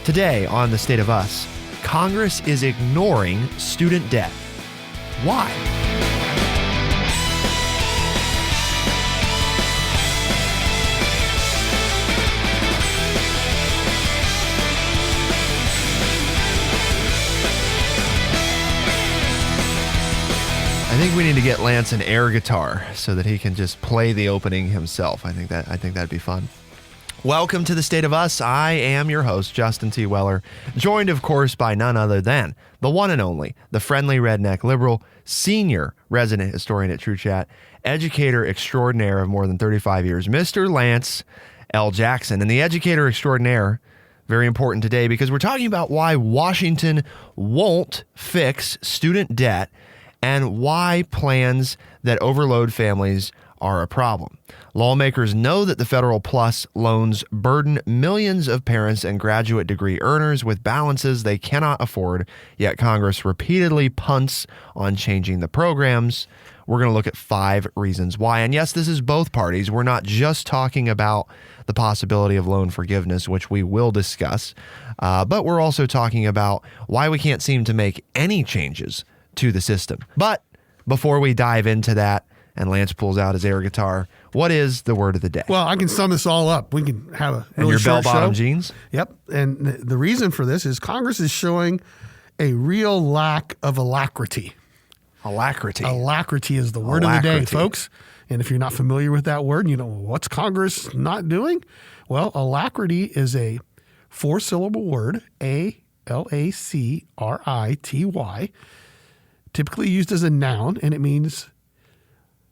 Today on The State of Us, Congress is ignoring student debt. Why? I think we need to get Lance an air guitar so that he can just play the opening himself. I think that'd be fun. Welcome to The State of Us. I am your host, Justin T. Weller, joined, of course, by none other than the one and only, the friendly redneck liberal, senior resident historian at True Chat, educator extraordinaire of more than 35 years, Mr. Lance L. Jackson. And the educator extraordinaire, very important today because we're talking about why Washington won't fix student debt and why plans that overload families are a problem. Lawmakers know that the federal PLUS loans burden millions of parents and graduate degree earners with balances they cannot afford, yet Congress repeatedly punts on changing the programs. We're going to look at 5 reasons why. And yes, this is both parties. We're not just talking about the possibility of loan forgiveness, which we will discuss, but we're also talking about why we can't seem to make any changes to the system. But before we dive into that, and Lance pulls out his air guitar, what is the word of the day? Well, I can sum this all up. We can have a really and your short bell-bottom show. Jeans? Yep. And the reason for this is Congress is showing a real lack of alacrity. Alacrity. Alacrity is the word of the day, folks. And if you're not familiar with that word, what's Congress not doing? Well, alacrity is a 4-syllable word, A-L-A-C-R-I-T-Y, typically used as a noun, and it means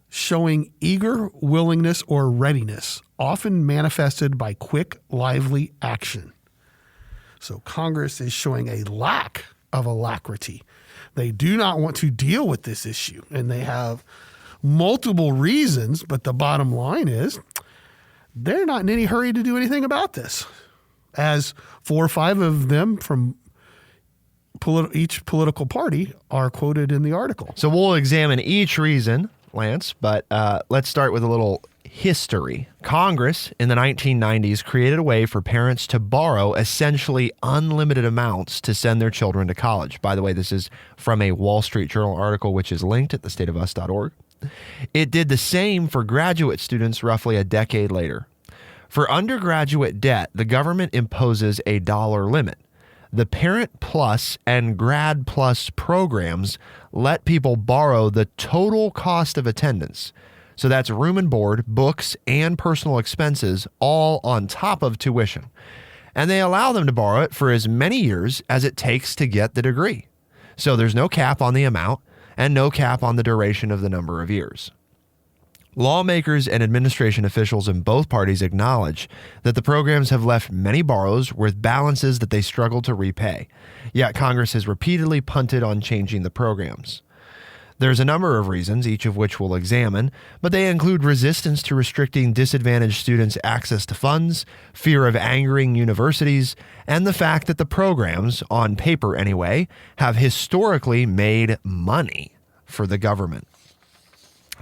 showing eager willingness or readiness, often manifested by quick, lively action. So Congress is showing a lack of alacrity. They do not want to deal with this issue, and they have multiple reasons, but the bottom line is they're not in any hurry to do anything about this, as 4 or 5 of them from each political party are quoted in the article. So we'll examine each reason, Lance, but let's start with a little history. Congress in the 1990s created a way for parents to borrow essentially unlimited amounts to send their children to college. By the way, this is from a Wall Street Journal article, which is linked at thestateofus.org. It did the same for graduate students roughly a decade later. For undergraduate debt, the government imposes a dollar limit. The Parent Plus and Grad Plus programs let people borrow the total cost of attendance. So that's room and board, books, and personal expenses, all on top of tuition. And they allow them to borrow it for as many years as it takes to get the degree. So there's no cap on the amount and no cap on the duration of the number of years. Lawmakers and administration officials in both parties acknowledge that the programs have left many borrowers with balances that they struggle to repay. Yet Congress has repeatedly punted on changing the programs. There's a number of reasons, each of which we'll examine, but they include resistance to restricting disadvantaged students' access to funds, fear of angering universities, and the fact that the programs, on paper anyway, have historically made money for the government.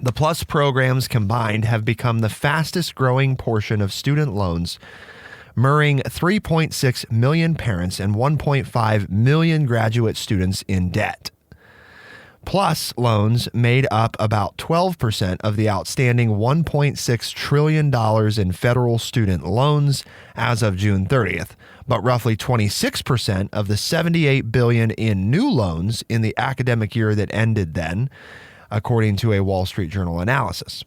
The PLUS programs combined have become the fastest growing portion of student loans, mirroring 3.6 million parents and 1.5 million graduate students in debt. PLUS loans made up about 12% of the outstanding $1.6 trillion in federal student loans as of June 30th, but roughly 26% of the $78 billion in new loans in the academic year that ended then, according to a Wall Street Journal analysis.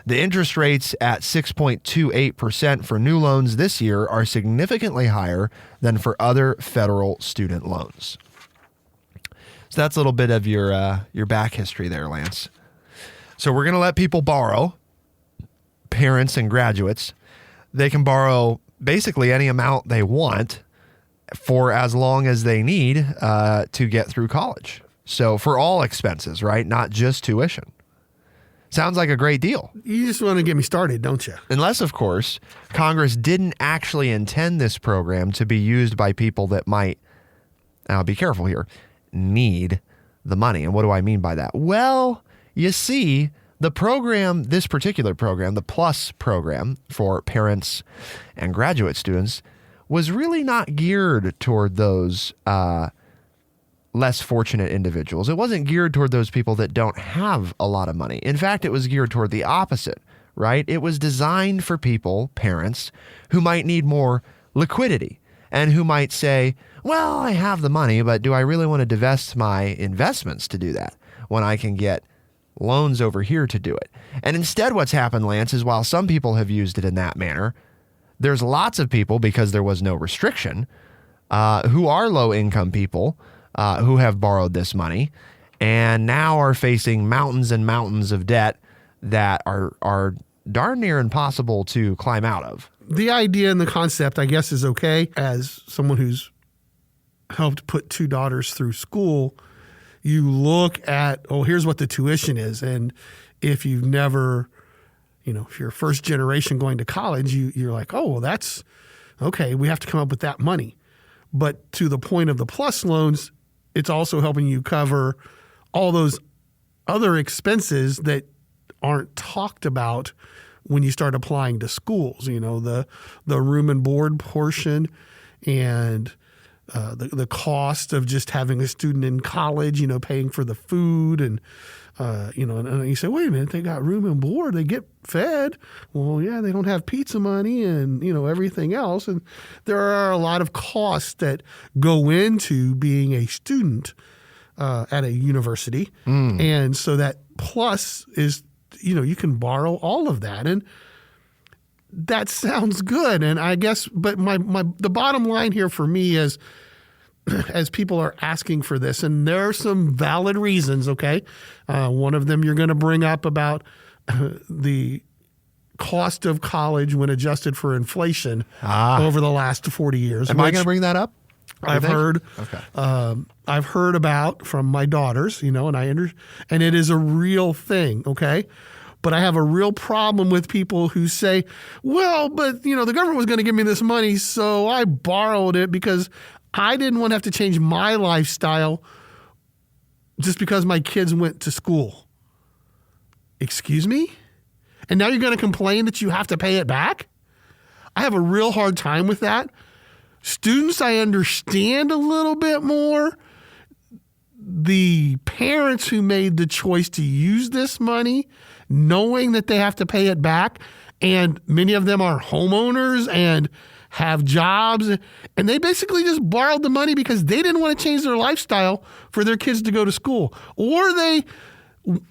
The interest rates at 6.28% for new loans this year are significantly higher than for other federal student loans. So that's a little bit of your back history there, Lance. So we're going to let people borrow, parents and graduates. They can borrow basically any amount they want for as long as they need to get through college. So for all expenses, right? Not just tuition. Sounds like a great deal. You just want to get me started, don't you? Unless, of course, Congress didn't actually intend this program to be used by people that might, I'll be careful here, need the money. And what do I mean by that? Well, you see, the program, this particular program, the PLUS program for parents and graduate students, was really not geared toward those less fortunate individuals. It wasn't geared toward those people that don't have a lot of money. In fact, it was geared toward the opposite, right? It was designed for people, parents, who might need more liquidity and who might say, well, I have the money, but do I really want to divest my investments to do that when I can get loans over here to do it? And instead what's happened, Lance, is while some people have used it in that manner, there's lots of people, because there was no restriction, who are low-income people who have borrowed this money and now are facing mountains and mountains of debt that are darn near impossible to climb out of. The idea and the concept, I guess, is okay. As someone who's helped put 2 daughters through school, you look at, here's what the tuition is. And if you've never, if you're first generation going to college, you're like, that's okay. We have to come up with that money. But to the point of the PLUS loans, it's also helping you cover all those other expenses that aren't talked about when you start applying to schools, the room and board portion and the cost of just having a student in college, paying for the food and you say, wait a minute, they got room and board, they get fed. Well, yeah, they don't have pizza money and, everything else. And there are a lot of costs that go into being a student at a university. And so that plus is, you can borrow all of that. And that sounds good. And I guess, but the bottom line here for me is, as people are asking for this, and there are some valid reasons, okay? One of them you're going to bring up about the cost of college when adjusted for inflation over the last 40 years. Am I going to bring that up? I've heard. Okay. I've heard about from my daughters, and and it is a real thing, okay? But I have a real problem with people who say, well, but the government was going to give me this money, so I borrowed it because I didn't want to have to change my lifestyle just because my kids went to school. Excuse me? And now you're going to complain that you have to pay it back? I have a real hard time with that. Students, I understand a little bit more. The parents who made the choice to use this money, knowing that they have to pay it back, and many of them are homeowners and have jobs, and they basically just borrowed the money because they didn't want to change their lifestyle for their kids to go to school. Or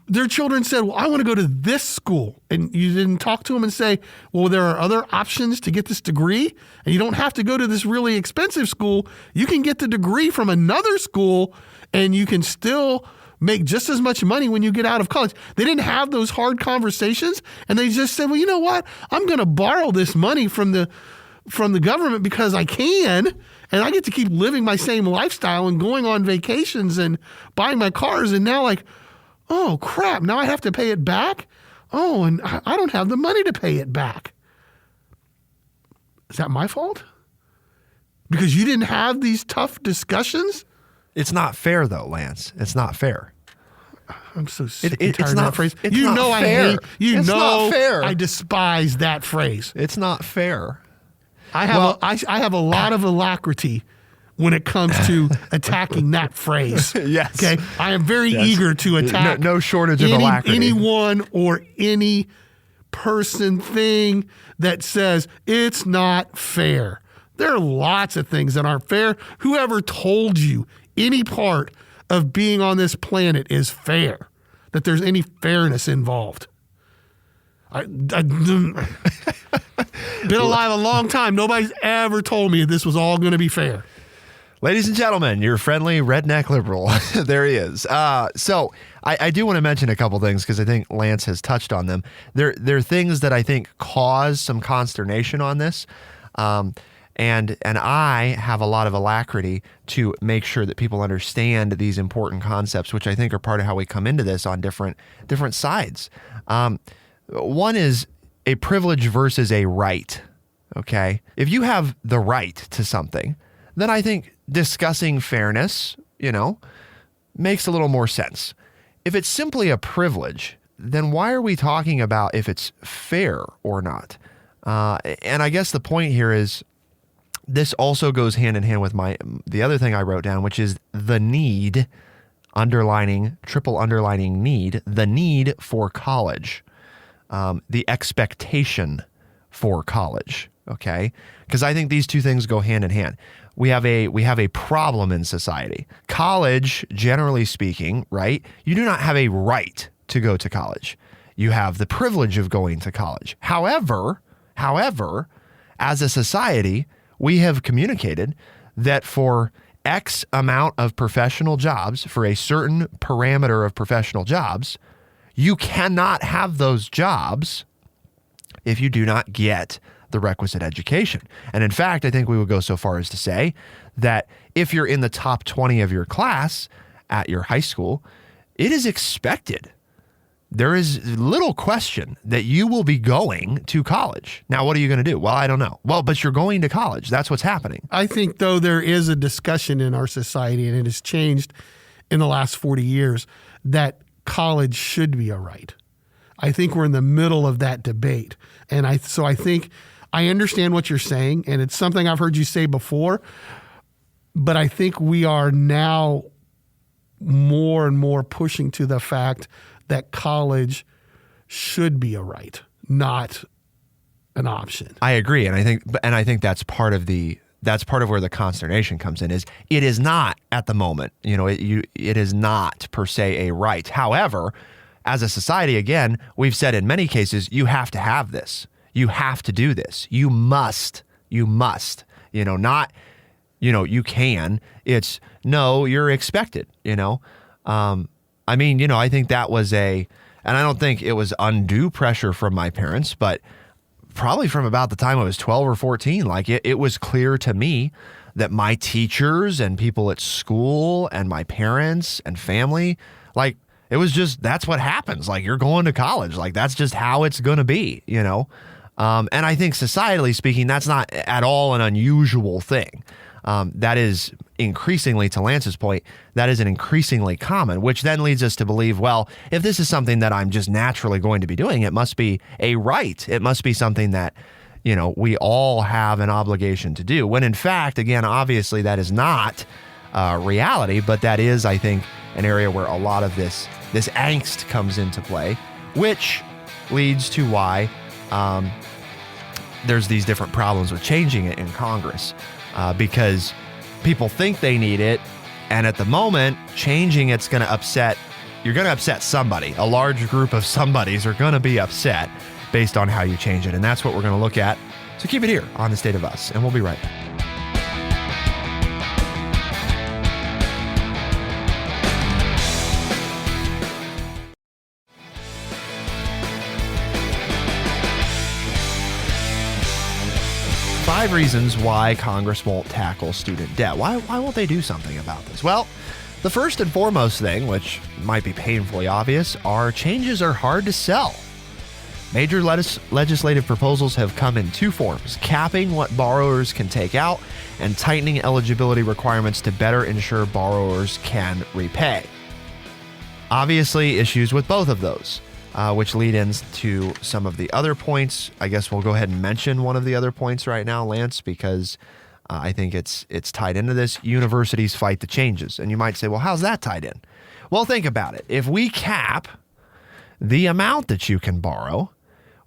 their children said, well, I want to go to this school. And you didn't talk to them and say, well, there are other options to get this degree, and you don't have to go to this really expensive school. You can get the degree from another school, and you can still make just as much money when you get out of college. They didn't have those hard conversations, and they just said, well, you know what? I'm going to borrow this money from the government because I can, and I get to keep living my same lifestyle and going on vacations and buying my cars. And now oh crap, now I have to pay it back? Oh, and I don't have the money to pay it back. Is that my fault? Because you didn't have these tough discussions? It's not fair though, Lance. It's not fair. I'm so sick and tired it's of not, that phrase. It's not fair. It's not fair. I despise that phrase. It's not fair. I have a lot of alacrity when it comes to attacking that phrase. Yes. Okay. I am very eager to attack no shortage of alacrity. Anyone or any person, thing that says it's not fair. There are lots of things that aren't fair. Whoever told you any part of being on this planet is fair, that there's any fairness involved? Been alive a long time. Nobody's ever told me this was all going to be fair. Ladies and gentlemen, your friendly redneck liberal. There he is. So I do want to mention a couple things because I think Lance has touched on them. There are things that I think cause some consternation on this. And I have a lot of alacrity to make sure that people understand these important concepts, which I think are part of how we come into this on different sides. One is a privilege versus a right, okay? If you have the right to something, then I think discussing fairness, makes a little more sense. If it's simply a privilege, then why are we talking about if it's fair or not? And I guess the point here is this also goes hand in hand with the other thing I wrote down, which is the need, triple underlining need, the need for college, the expectation for college. Okay, because I think these two things go hand in hand. We have a problem in society. College, generally speaking, right? You do not have a right to go to college. You have the privilege of going to college. However, as a society, we have communicated that for X amount of professional jobs, for a certain parameter of professional jobs, you cannot have those jobs if you do not get the requisite education. And in fact, I think we would go so far as to say that if you're in the top 20 of your class at your high school, it is expected. There is little question that you will be going to college. Now, what are you going to do? Well, I don't know. Well, but you're going to college. That's what's happening. I think, though, there is a discussion in our society, and it has changed in the last 40 years, that college should be a right. I think we're in the middle of that debate. And so I think I understand what you're saying, and it's something I've heard you say before, but I think we are now more and more pushing to the fact that college should be a right, not an option. I agree, and I think that's part of where the consternation comes in. Is it is not at the moment, it is not per se a right. However, as a society, again, we've said in many cases, you have to have this. You have to do this. You must. Not, you can. It's no, you're expected, I think that was and I don't think it was undue pressure from my parents, but probably from about the time I was 12 or 14, like it was clear to me that my teachers and people at school and my parents and family, like it was just, that's what happens. Like you're going to college. Like that's just how it's going to be, and I think societally speaking, that's not at all an unusual thing. That is increasingly, to Lance's point, that is an increasingly common, which then leads us to believe, well, if this is something that I'm just naturally going to be doing, it must be a right. It must be something that, we all have an obligation to do. When in fact, again, obviously that is not reality, but that is, I think, an area where a lot of this angst comes into play, which leads to why there's these different problems with changing it in Congress. Because people think they need it, and at the moment, changing it's going to upset, you're going to upset somebody. A large group of somebodies are going to be upset based on how you change it, and that's what we're going to look at. So keep it here on The State of Us, and we'll be right back. 5 reasons why Congress won't tackle student debt. Why won't they do something about this? Well, the first and foremost thing, which might be painfully obvious, are changes are hard to sell. Major legislative proposals have come in 2 forms: capping what borrowers can take out and tightening eligibility requirements to better ensure borrowers can repay. Obviously, issues with both of those, which lead into some of the other points. I guess we'll go ahead and mention one of the other points right now, Lance, because I think it's tied into this. Universities fight the changes. And you might say, well, how's that tied in? Well, think about it. If we cap the amount that you can borrow,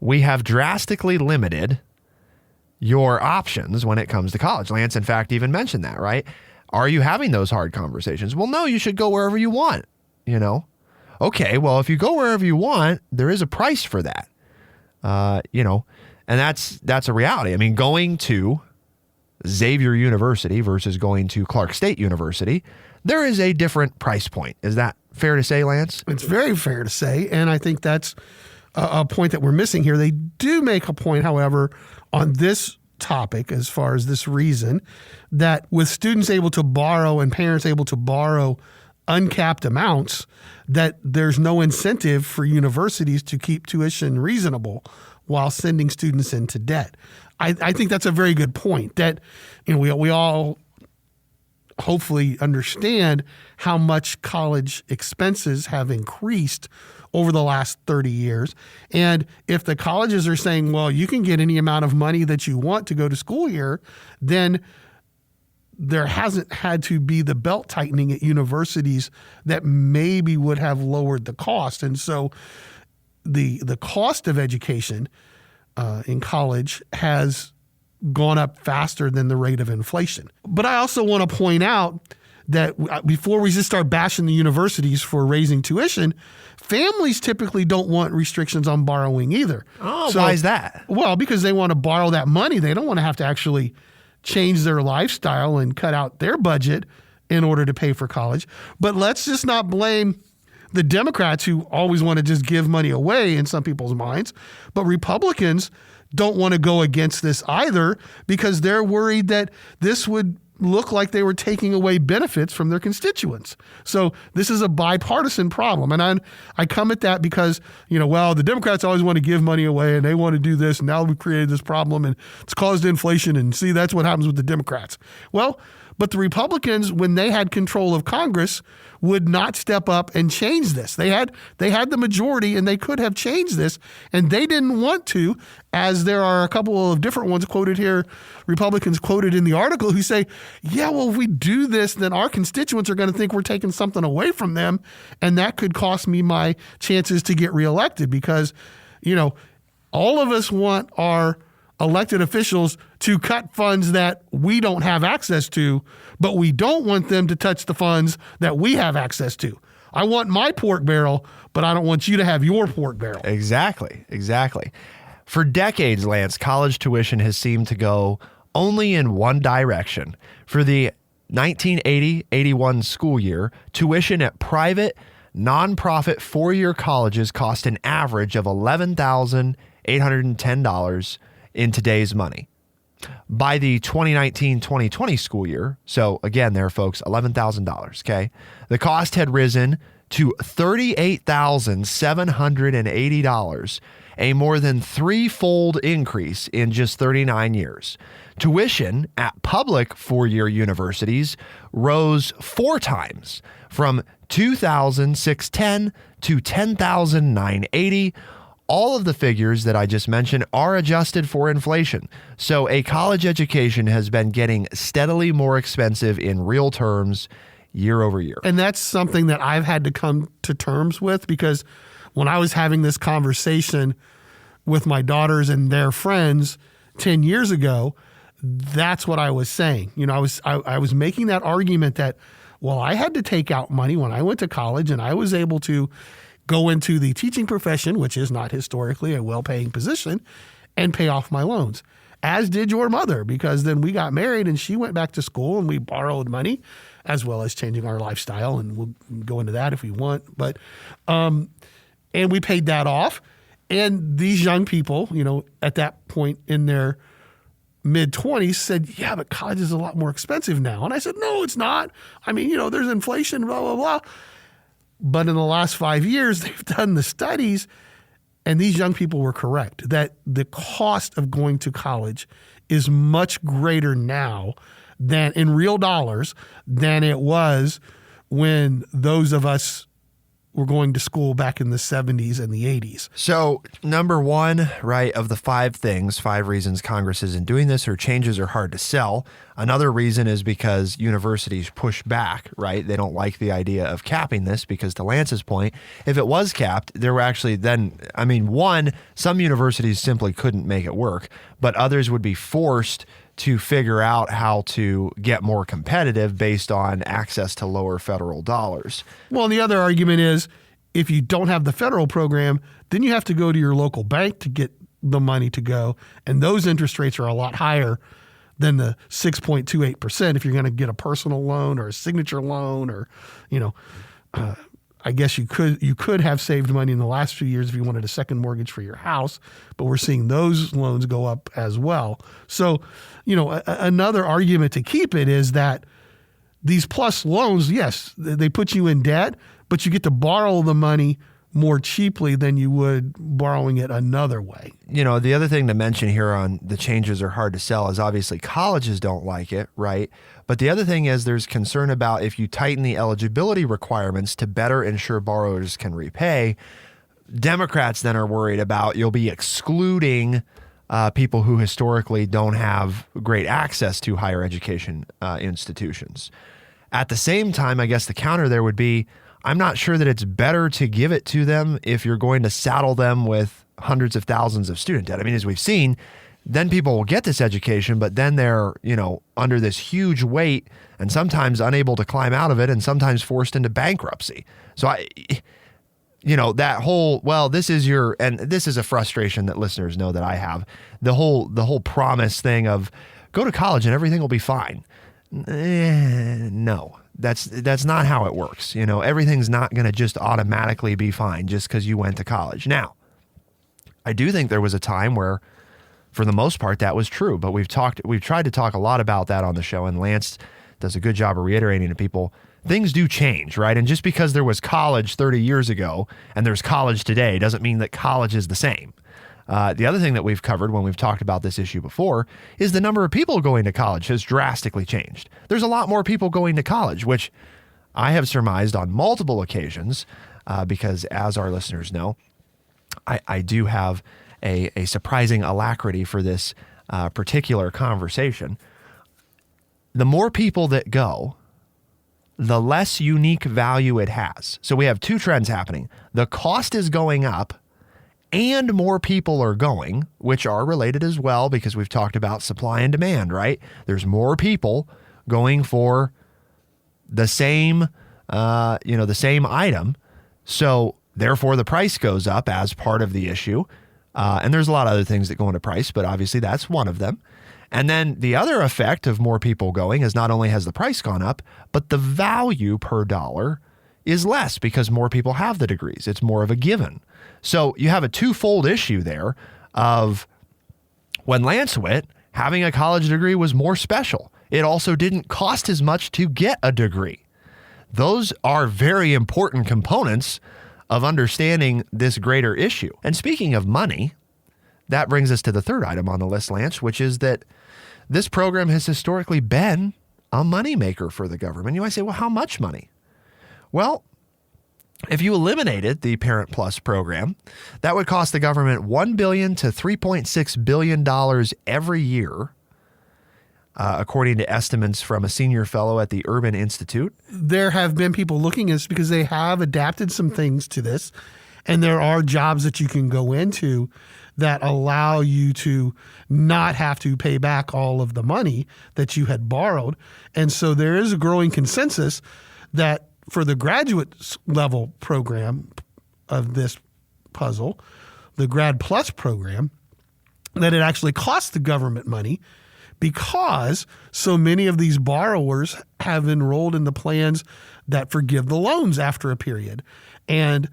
we have drastically limited your options when it comes to college. Lance, in fact, even mentioned that, right? Are you having those hard conversations? Well, no, you should go wherever you want, Okay, well, if you go wherever you want, there is a price for that, and that's a reality. I mean, going to Xavier University versus going to Clark State University, there is a different price point. Is that fair to say, Lance? It's very fair to say, and I think that's a point that we're missing here. They do make a point, however, on this topic, as far as this reason, that with students able to borrow and parents able to borrow uncapped amounts, that there's no incentive for universities to keep tuition reasonable while sending students into debt. I think that's a very good point, that we all hopefully understand how much college expenses have increased over the last 30 years. And if the colleges are saying, well, you can get any amount of money that you want to go to school here, then there hasn't had to be the belt tightening at universities that maybe would have lowered the cost. And so the cost of education in college has gone up faster than the rate of inflation. But I also want to point out that before we just start bashing the universities for raising tuition, families typically don't want restrictions on borrowing either. Oh, so, why is that? Well, because they want to borrow that money. They don't want to have to actually change their lifestyle and cut out their budget in order to pay for college. But let's just not blame the Democrats, who always want to just give money away in some people's minds. But Republicans don't want to go against this either, because they're worried that this would look like they were taking away benefits from their constituents. So this is a bipartisan problem. And I come at that because, well, the Democrats always want to give money away and they want to do this. And now we've created this problem and it's caused inflation. And see, that's what happens with the Democrats. Well, but the Republicans, when they had control of Congress, would not step up and change this. They had the majority and they could have changed this, and they didn't want to, as there are a couple of different ones quoted here, Republicans quoted in the article, who say, yeah, well, if we do this, then our constituents are going to think we're taking something away from them, and that could cost me my chances to get reelected, because, all of us want our elected officials to cut funds that we don't have access to, but we don't want them to touch the funds that we have access to. I want my pork barrel, but I don't want you to have your pork barrel. Exactly. For decades, Lance, college tuition has seemed to go only in one direction. For the 1980-81 school year, tuition at private, nonprofit four-year colleges cost an average of $11,810 in today's money. By the 2019-2020 school year, so again there, folks, $11,000, okay? The cost had risen to $38,780, a more than threefold increase in just 39 years. Tuition at public four-year universities rose four times, from $2,610 to $10,980. All of the figures that I just mentioned are adjusted for inflation. So a college education has been getting steadily more expensive in real terms year over year. And that's something that I've had to come to terms with, because when I was having this conversation with my daughters and their friends 10 years ago, that's what I was saying. I was making that argument that, well, I had to take out money when I went to college, and I was able to go into the teaching profession, which is not historically a well-paying position, and pay off my loans, as did your mother, because then we got married and she went back to school and we borrowed money, as well as changing our lifestyle. And we'll go into that if we want. But, and we paid that off. And these young people, at that point in their mid-20s said, yeah, but college is a lot more expensive now. And I said, no, it's not. I mean, there's inflation, blah, blah, blah. But in the last 5 years, they've done the studies, and these young people were correct that the cost of going to college is much greater now than in real dollars than it was when those of us were going to school back in the 70s and the 80s. So number one, right, of the five reasons Congress isn't doing this, or changes are hard to sell. Another reason is because universities push back, right? They don't like the idea of capping this, because to Lance's point, if it was capped, there were actually some universities simply couldn't make it work, but others would be forced to figure out how to get more competitive based on access to lower federal dollars. Well, and the other argument is, if you don't have the federal program, then you have to go to your local bank to get the money to go. And those interest rates are a lot higher than the 6.28% if you're going to get a personal loan or a signature loan, or, I guess you could have saved money in the last few years if you wanted a second mortgage for your house, but we're seeing those loans go up as well. So, another argument to keep it is that these plus loans, yes, they put you in debt, but you get to borrow the money more cheaply than you would borrowing it another way. The other thing to mention here on the changes are hard to sell is obviously colleges don't like it, right? But the other thing is there's concern about if you tighten the eligibility requirements to better ensure borrowers can repay, Democrats then are worried about you'll be excluding people who historically don't have great access to higher education institutions. At the same time, I guess the counter there would be, I'm not sure that it's better to give it to them if you're going to saddle them with hundreds of thousands of student debt. I mean, as we've seen, then people will get this education, but then they're, under this huge weight and sometimes unable to climb out of it and sometimes forced into bankruptcy. So that whole, this is and this is a frustration that listeners know that I have, the whole promise thing of go to college and everything will be fine. No, that's not how it works. Everything's not going to just automatically be fine just because you went to college. Now, I do think there was a time where, for the most part, that was true, but we've tried to talk a lot about that on the show, and Lance does a good job of reiterating to people, things do change, right? And just because there was college 30 years ago and there's college today doesn't mean that college is the same. The other thing that we've covered when we've talked about this issue before is the number of people going to college has drastically changed. There's a lot more people going to college, which I have surmised on multiple occasions because, as our listeners know, I do have a surprising alacrity for this particular conversation. The more people that go, the less unique value it has. So we have two trends happening. The cost is going up and more people are going, which are related as well because we've talked about supply and demand, right? There's more people going for the same, the same item. So therefore the price goes up as part of the issue. And there's a lot of other things that go into price, but obviously that's one of them. And then the other effect of more people going is not only has the price gone up, but the value per dollar is less because more people have the degrees. It's more of a given. So you have a twofold issue there of when Lance went, having a college degree was more special. It also didn't cost as much to get a degree. Those are very important components of understanding this greater issue. And speaking of money, that brings us to the third item on the list, Lance, which is that this program has historically been a moneymaker for the government. You might say, well, how much money? Well, if you eliminated the Parent Plus program, that would cost the government $1 billion to $3.6 billion every year, according to estimates from a senior fellow at the Urban Institute. There have been people looking at this because they have adapted some things to this, and there are jobs that you can go into that allow you to not have to pay back all of the money that you had borrowed. And so there is a growing consensus that for the graduate level program of this puzzle, the Grad Plus program, that it actually costs the government money because so many of these borrowers have enrolled in the plans that forgive the loans after a period. And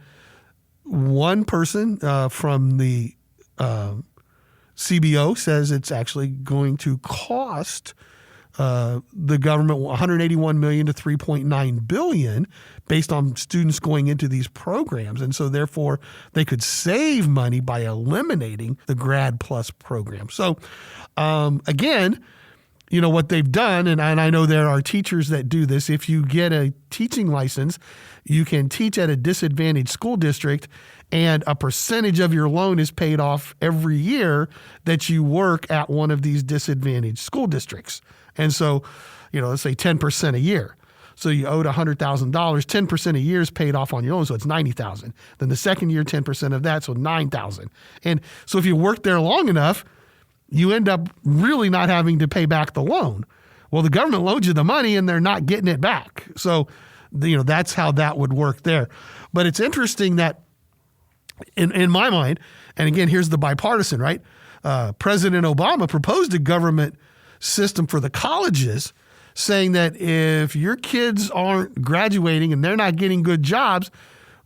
one person from the CBO says it's actually going to cost the government $181 million to $3.9 billion based on students going into these programs. And so therefore they could save money by eliminating the Grad Plus program. So again, what they've done, and I know there are teachers that do this, if you get a teaching license, you can teach at a disadvantaged school district and a percentage of your loan is paid off every year that you work at one of these disadvantaged school districts. And so, let's say 10% a year. So you owed $100,000, 10% a year is paid off on your loan, so it's $90,000. Then the second year, 10% of that, so $9,000. And so if you work there long enough, you end up really not having to pay back the loan. Well, the government loans you the money and they're not getting it back. So, that's how that would work there. But it's interesting that in my mind, and again, here's the bipartisan, right? President Obama proposed a government system for the colleges saying that if your kids aren't graduating and they're not getting good jobs,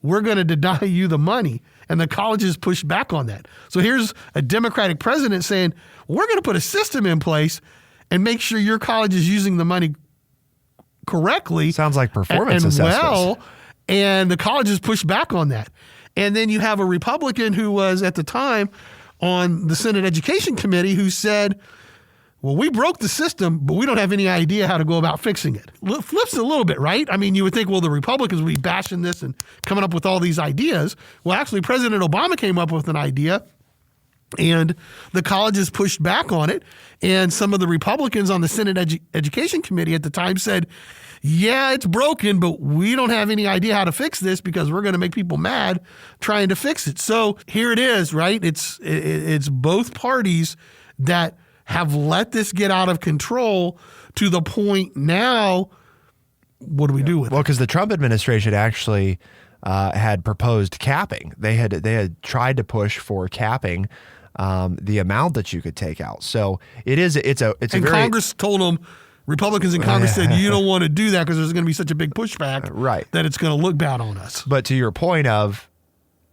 we're going to deny you the money. And the colleges pushed back on that. So here's a Democratic president saying, we're going to put a system in place and make sure your college is using the money correctly. Sounds like performance assessments. And the colleges pushed back on that. And then you have a Republican who was at the time on the Senate Education Committee who said well, we broke the system, but we don't have any idea how to go about fixing it. Flips it a little bit, right? I mean, you would think, well, the Republicans would be bashing this and coming up with all these ideas. Well, actually, President Obama came up with an idea, and the colleges pushed back on it. And some of the Republicans on the Senate Education Committee at the time said, yeah, it's broken, but we don't have any idea how to fix this because we're going to make people mad trying to fix it. So here it is, right? It's both parties that have let this get out of control to the point now, what do we do with it? Well, because the Trump administration actually had proposed capping. They had tried to push for capping the amount that you could take out. So it's a very... Congress told them, Republicans in Congress said, you don't want to do that because there's going to be such a big pushback that it's going to look bad on us. But to your point of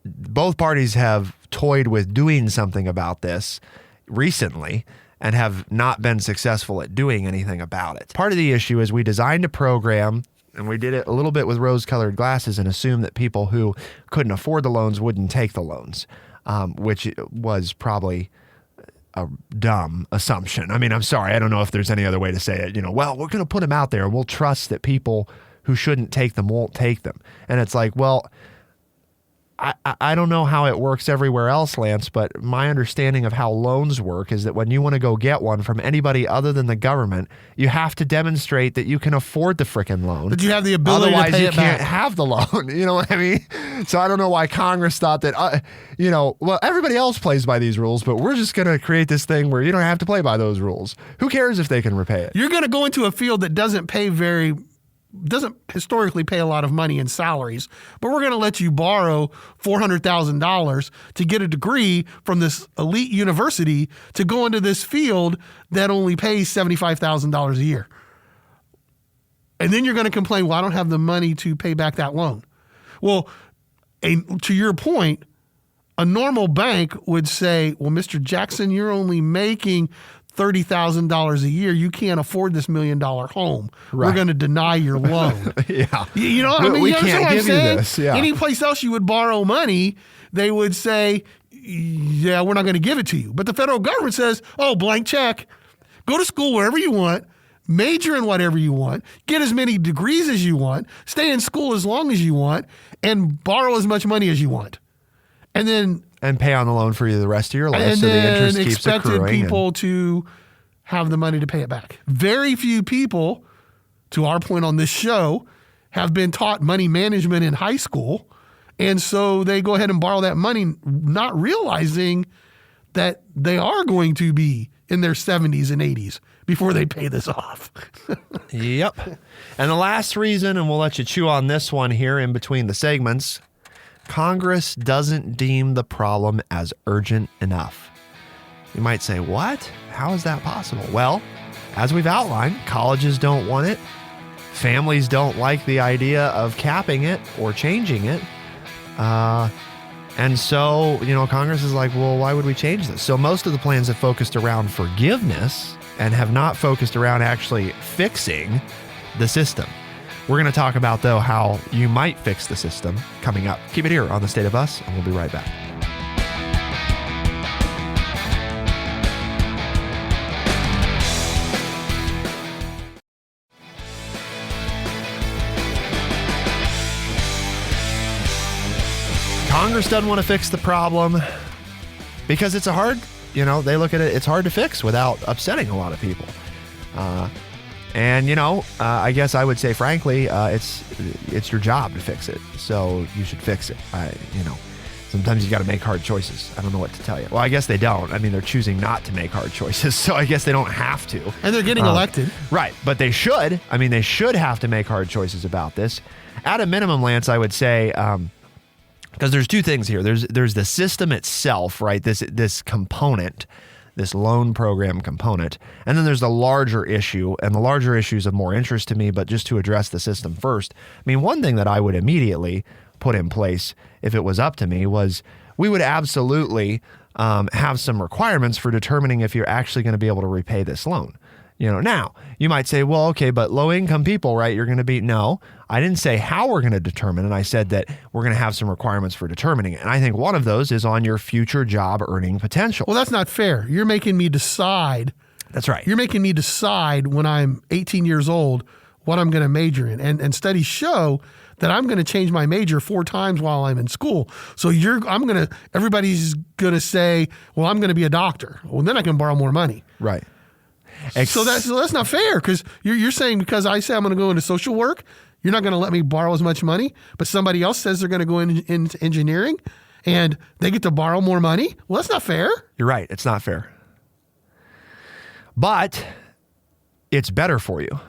both parties have toyed with doing something about this recently and have not been successful at doing anything about it. Part of the issue is we designed a program, and we did it a little bit with rose-colored glasses and assumed that people who couldn't afford the loans wouldn't take the loans, which was probably a dumb assumption. I mean, I'm sorry. I don't know if there's any other way to say it. Well, we're going to put them out there and we'll trust that people who shouldn't take them won't take them. And it's like, well, I don't know how it works everywhere else, Lance, but my understanding of how loans work is that when you want to go get one from anybody other than the government, you have to demonstrate that you can afford the frickin' loan. That you have the ability to pay it back. Otherwise, you can't have the loan. You know what I mean? So I don't know why Congress thought that, well, everybody else plays by these rules, but we're just going to create this thing where you don't have to play by those rules. Who cares if they can repay it? You're going to go into a field that doesn't historically pay a lot of money in salaries, but we're going to let you borrow $400,000 to get a degree from this elite university to go into this field that only pays $75,000 a year. And then you're going to complain, well, I don't have the money to pay back that loan. Well, to your point, a normal bank would say, well, Mr. Jackson, you're only making $30,000 a year. You can't afford this $1 million home. Right. We're going to deny your loan. Yeah. You know, I mean, we you can't what I'm give saying? you this. Yeah. Any place else you would borrow money, they would say, yeah, we're not going to give it to you. But the federal government says, oh, blank check. Go to school wherever you want. Major in whatever you want. Get as many degrees as you want. Stay in school as long as you want. And borrow as much money as you want. And then... And pay on the loan for you the rest of your life, and so the interest keeps expected accruing. People to have the money to pay it back. Very few people, to our point on this show, have been taught money management in high school, and so they go ahead and borrow that money, not realizing that they are going to be in their 70s and 80s before they pay this off. Yep. And the last reason, and we'll let you chew on this one here in between the segments, Congress doesn't deem the problem as urgent enough. You might say, what? How is that possible? Well, as we've outlined, colleges don't want it. Families don't like the idea of capping it or changing it. And so, Congress is like, well, why would we change this? So most of the plans have focused around forgiveness and have not focused around actually fixing the system. We're going to talk about, though, how you might fix the system coming up. Keep it here on The State of Us, and we'll be right back. Congress doesn't want to fix the problem because it's they look at it, it's hard to fix without upsetting a lot of people. I guess I would say, frankly, it's your job to fix it. So you should fix it. Sometimes you got to make hard choices. I don't know what to tell you. Well, I guess they don't. I mean, they're choosing not to make hard choices. So I guess they don't have to. And they're getting elected. Right. But they should. I mean, they should have to make hard choices about this. At a minimum, Lance, I would say, because there's two things here. There's the system itself, right? This component, this loan program component. And then there's the larger issue, and the larger issue is of more interest to me, but just to address the system first. I mean, one thing that I would immediately put in place if it was up to me was we would absolutely have some requirements for determining if you're actually going to be able to repay this loan. Now you might say, well, okay, but low income people, right? You're going to be, no, I didn't say how we're going to determine it. I said that we're going to have some requirements for determining it. And I think one of those is on your future job earning potential. Well, that's not fair. You're making me decide That's right. You're making me decide when I'm 18 years old what I'm going to major in. And studies show that I'm going to change my major 4 times while I'm in school. So everybody's going to say, well, I'm going to be a doctor. Well, then I can borrow more money. Right. So that's not fair, because you're saying because I say I'm going to go into social work, you're not going to let me borrow as much money, but somebody else says they're going to go into engineering and they get to borrow more money. Well, that's not fair. You're right. It's not fair. But it's better for you.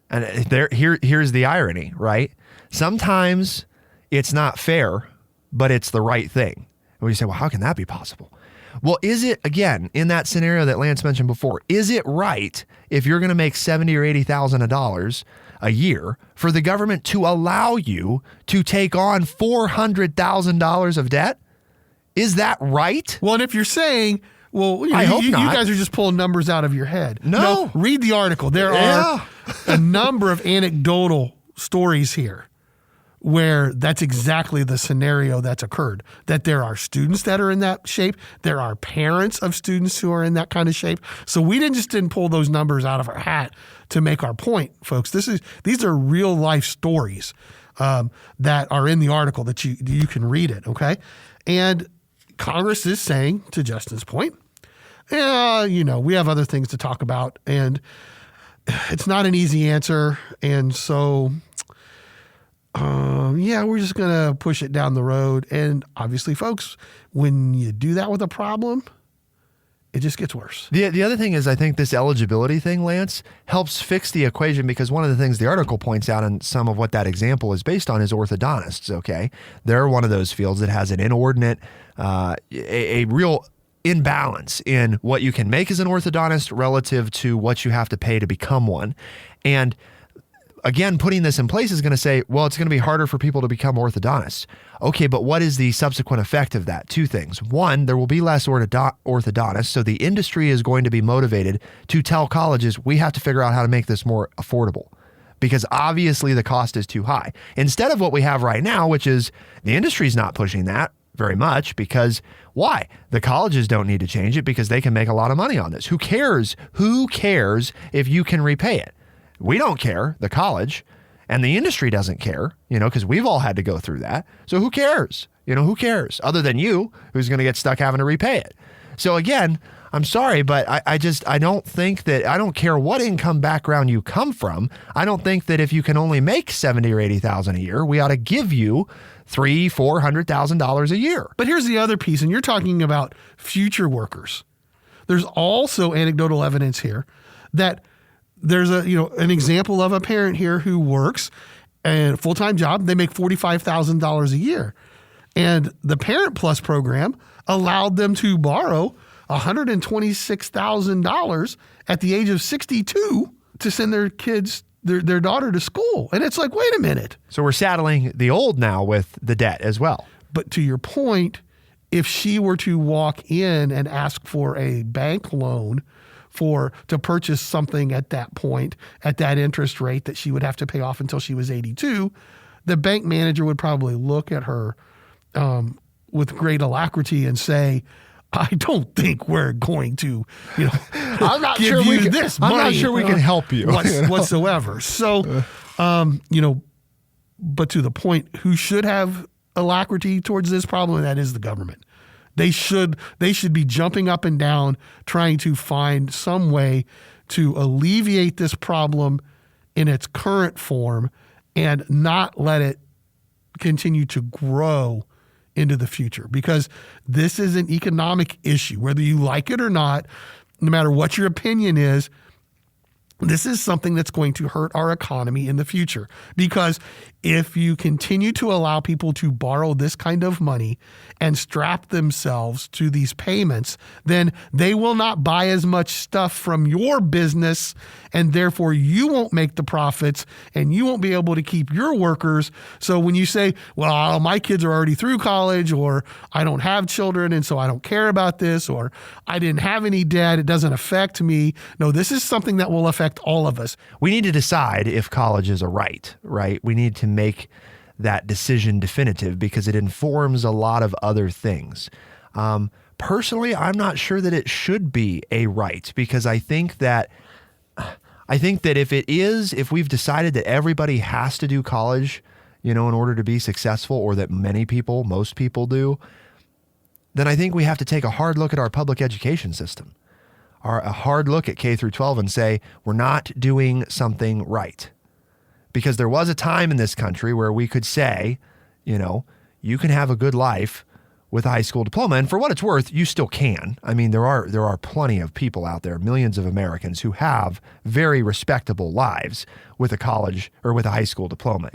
And here's the irony, right? Sometimes it's not fair, but it's the right thing. And you say, well, how can that be possible? Well, is it, again, in that scenario that Lance mentioned before, is it right if you're going to make $70,000 or $80,000 a year for the government to allow you to take on $400,000 of debt? Is that right? Well, and if you're saying, well, I hope you not. guys are just pulling numbers out of your head. No. Read the article. There are a number of anecdotal stories here where that's exactly the scenario that's occurred, that there are students that are in that shape. There are parents of students who are in that kind of shape. So we didn't pull those numbers out of our hat to make our point, folks. These are real life stories that are in the article that you can read it. Okay. And Congress is saying, to Justin's point, we have other things to talk about, and it's not an easy answer. And so, we're just going to push it down the road. And obviously, folks, when you do that with a problem, it just gets worse. The other thing is, I think this eligibility thing, Lance, helps fix the equation, because one of the things the article points out, and some of what that example is based on, is orthodontists, okay? They're one of those fields that has an inordinate, a real imbalance in what you can make as an orthodontist relative to what you have to pay to become one. And again, putting this in place is going to say, well, it's going to be harder for people to become orthodontists. Okay, but what is the subsequent effect of that? 2 things. One, there will be less orthodontists, so the industry is going to be motivated to tell colleges, we have to figure out how to make this more affordable, because obviously the cost is too high. Instead of what we have right now, which is the industry's not pushing that very much, because why? The colleges don't need to change it because they can make a lot of money on this. Who cares? Who cares if you can repay it? We don't care, the college, and the industry doesn't care, because we've all had to go through that. So who cares? Who cares other than you, who's going to get stuck having to repay it? So again, I'm sorry, but I don't think that, I don't care what income background you come from. I don't think that if you can only make $70,000 or $80,000 a year, we ought to give you $300,000-$400,000 a year. But here's the other piece, and you're talking about future workers. There's also anecdotal evidence here that there's an example of a parent here who works a full-time job. They make $45,000 a year. And the Parent Plus program allowed them to borrow $126,000 at the age of 62 to send their kids, their daughter, to school. And it's like, wait a minute. So we're saddling the old now with the debt as well. But to your point, if she were to walk in and ask for a bank loan to purchase something at that point, at that interest rate that she would have to pay off until she was 82, the bank manager would probably look at her with great alacrity and say, I don't think we're going to, I'm not give sure you we can, this I'm money. not sure we can help you whatsoever. So, but to the point, who should have alacrity towards this problem, and that is the government. They should be jumping up and down, trying to find some way to alleviate this problem in its current form and not let it continue to grow into the future, because this is an economic issue, whether you like it or not, no matter what your opinion is. This is something that's going to hurt our economy in the future, because if you continue to allow people to borrow this kind of money and strap themselves to these payments, then they will not buy as much stuff from your business, and therefore you won't make the profits and you won't be able to keep your workers. So when you say, well, my kids are already through college, or I don't have children and so I don't care about this, or I didn't have any debt, it doesn't affect me. No, this is something that will affect all of us. We need to decide if college is a right? We need to make that decision definitive, because it informs a lot of other things. personally, I'm not sure that it should be a right, because I think that if we've decided that everybody has to do college, in order to be successful, or that most people do, then I think we have to take a hard look at our public education system, or a hard look at K through 12 and say, we're not doing something right. Because there was a time in this country where we could say, you can have a good life with a high school diploma. And for what it's worth, you still can. I mean, there are plenty of people out there, millions of Americans, who have very respectable lives with a college or with a high school diploma,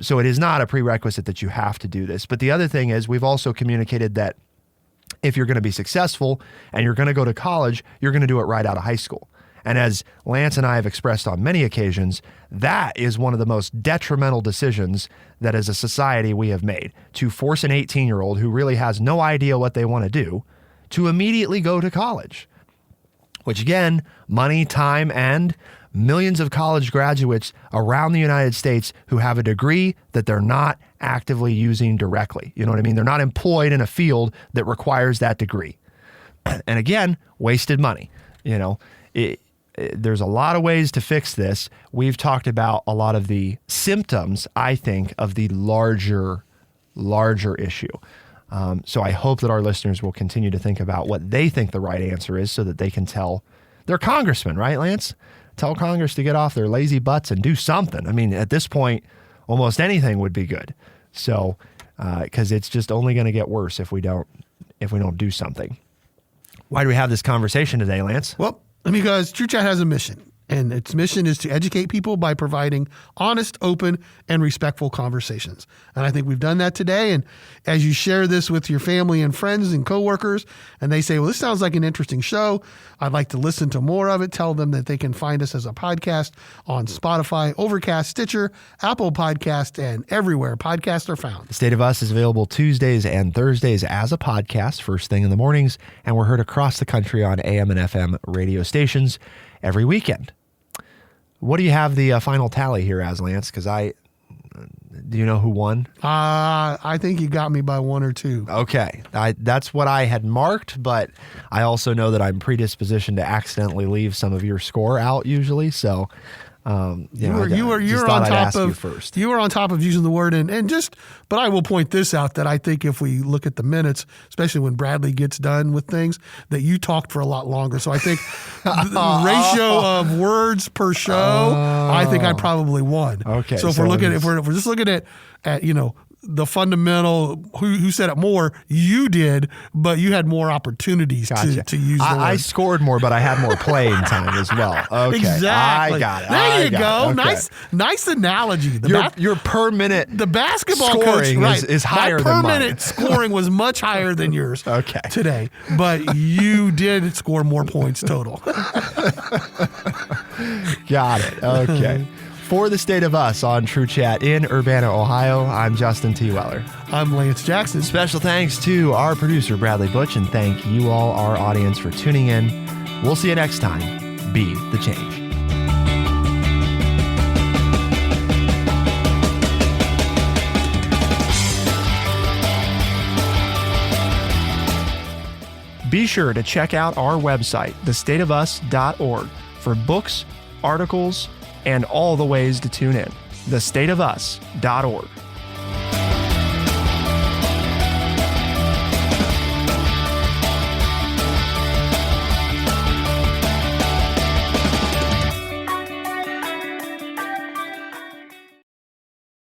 So it is not a prerequisite that you have to do this. But the other thing is, we've also communicated that if you're going to be successful and you're going to go to college, you're going to do it right out of high school. And as Lance and I have expressed on many occasions, that is one of the most detrimental decisions that as a society we have made, to force an 18-year-old who really has no idea what they want to do to immediately go to college. Which again, money, time, and millions of college graduates around the United States who have a degree that they're not actively using directly. You know what I mean? They're not employed in a field that requires that degree. And again, wasted money. There's a lot of ways to fix this. We've talked about a lot of the symptoms, I think, of the larger issue. So I hope that our listeners will continue to think about what they think the right answer is, so that they can tell their congressman, right, Lance? Tell Congress to get off their lazy butts and do something. I mean, at this point, almost anything would be good. So, because it's just only going to get worse if we don't do something. Why do we have this conversation today, Lance? Well, because True Chat has a mission, and its mission is to educate people by providing honest, open, and respectful conversations. And I think we've done that today. And as you share this with your family and friends and coworkers, and they say, well, this sounds like an interesting show, I'd like to listen to more of it, tell them that they can find us as a podcast on Spotify, Overcast, Stitcher, Apple Podcast, and everywhere podcasts are found. The State of Us is available Tuesdays and Thursdays as a podcast, first thing in the mornings, and we're heard across the country on AM and FM radio stations every weekend. What do you have the final tally here as, Lance? Because do you know who won? I think you got me by 1 or 2. Okay. That's what I had marked, but I also know that I'm predispositioned to accidentally leave some of your score out usually. So, you were on top of first. You were on top of using the word but I will point this out, that I think if we look at the minutes, especially when Bradley gets done with things, that you talked for a lot longer. So I think the ratio of words per show, I think I probably won. Okay. So if we're just looking at the fundamental, who said it more, you did, but you had more opportunities to use the word. I scored more, but I had more playing time as well. Okay. Exactly. I got it. There you go. Okay. Nice analogy. Your per minute the basketball scoring coach, is higher than mine. Per minute scoring was much higher than yours today, but you did score more points total. Got it. Okay. For the State of Us on True Chat in Urbana, Ohio, I'm Justin T. Weller. I'm Lance Jackson. Special thanks to our producer, Bradley Butch, and thank you all, our audience, for tuning in. We'll see you next time. Be the change. Be sure to check out our website, thestateofus.org, for books, articles, and all the ways to tune in. thestateofus.org.